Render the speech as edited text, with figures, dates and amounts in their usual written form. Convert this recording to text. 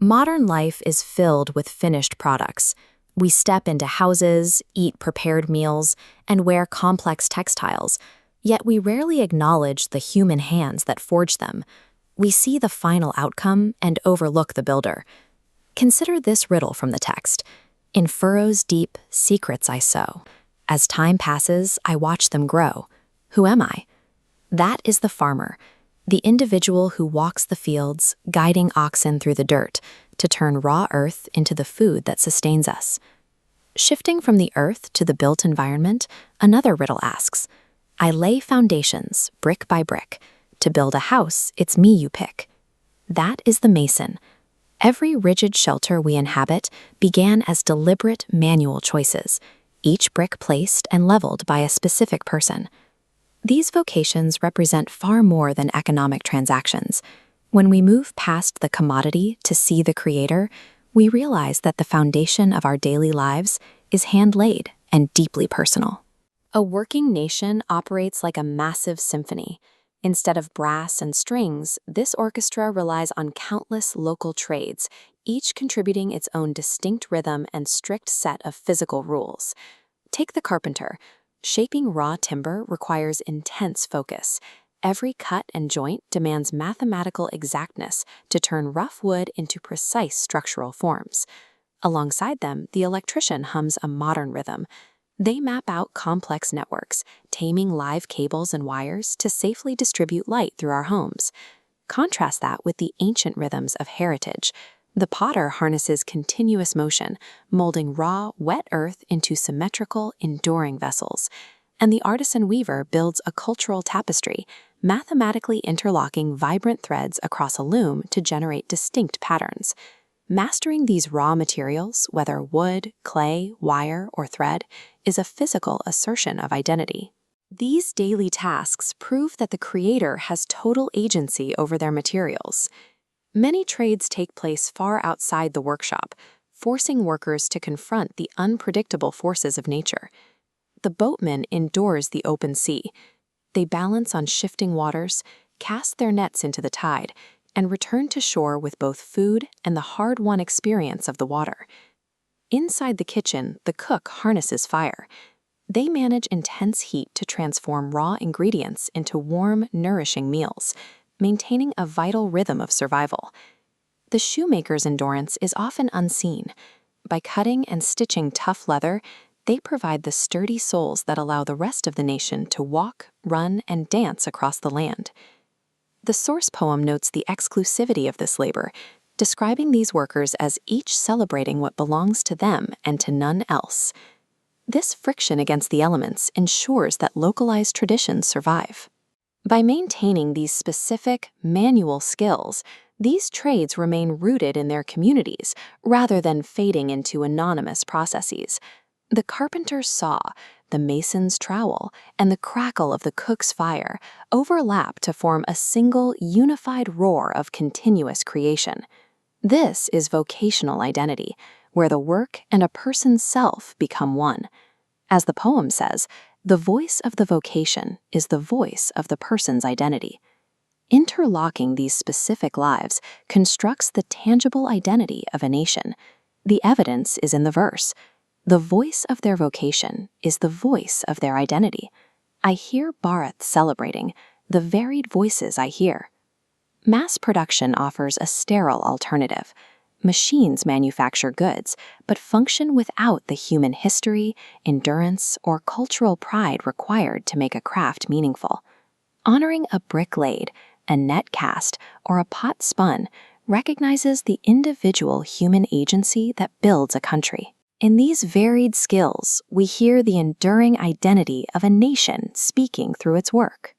Modern life is filled with finished products. We step into houses, eat prepared meals, and wear complex textiles, yet we rarely acknowledge the human hands that forge them. We see the final outcome and overlook the builder. Consider this riddle from the text. In furrows deep, secrets I sow. As time passes, I watch them grow. Who am I? That is the farmer, the individual who walks the fields, guiding oxen through the dirt to turn raw earth into the food that sustains us. Shifting from the earth to the built environment, another riddle asks, I lay foundations, brick by brick. To build a house, it's me you pick. That is the mason. Every rigid shelter we inhabit began as deliberate manual choices, each brick placed and leveled by a specific person. These vocations represent far more than economic transactions. When we move past the commodity to see the creator, we realize that the foundation of our daily lives is hand-laid and deeply personal. A working nation operates like a massive symphony. Instead of brass and strings, this orchestra relies on countless local trades, each contributing its own distinct rhythm and strict set of physical rules. Take the carpenter. Shaping raw timber requires intense focus. Every cut and joint demands mathematical exactness to turn rough wood into precise structural forms. Alongside them, the electrician hums a modern rhythm. They map out complex networks, taming live cables and wires to safely distribute light through our homes. Contrast that with the ancient rhythms of heritage. The potter harnesses continuous motion, molding raw, wet earth into symmetrical, enduring vessels. And the artisan weaver builds a cultural tapestry, mathematically interlocking vibrant threads across a loom to generate distinct patterns. Mastering these raw materials, whether wood, clay, wire, or thread, is a physical assertion of identity. These daily tasks prove that the creator has total agency over their materials. Many trades take place far outside the workshop, forcing workers to confront the unpredictable forces of nature. The boatmen endures the open sea. They balance on shifting waters, cast their nets into the tide, and return to shore with both food and the hard-won experience of the water. Inside the kitchen, the cook harnesses fire. They manage intense heat to transform raw ingredients into warm, nourishing meals, maintaining a vital rhythm of survival. The shoemaker's endurance is often unseen. By cutting and stitching tough leather, they provide the sturdy soles that allow the rest of the nation to walk, run, and dance across the land. The source poem notes the exclusivity of this labor, describing these workers as each celebrating what belongs to them and to none else. This friction against the elements ensures that localized traditions survive. By maintaining these specific, manual skills, these trades remain rooted in their communities rather than fading into anonymous processes. The carpenter's saw, the mason's trowel, and the crackle of the cook's fire overlap to form a single, unified roar of continuous creation. This is vocational identity, where the work and a person's self become one. As the poem says, the voice of the vocation is the voice of the person's identity. Interlocking these specific lives constructs the tangible identity of a nation. The evidence is in the verse. The voice of their vocation is the voice of their identity. I hear Bharat celebrating the varied voices I hear. Mass production offers a sterile alternative. Machines manufacture goods, but function without the human history, endurance, or cultural pride required to make a craft meaningful. Honoring a brick laid, a net cast, or a pot spun recognizes the individual human agency that builds a country. In these varied skills, we hear the enduring identity of a nation speaking through its work.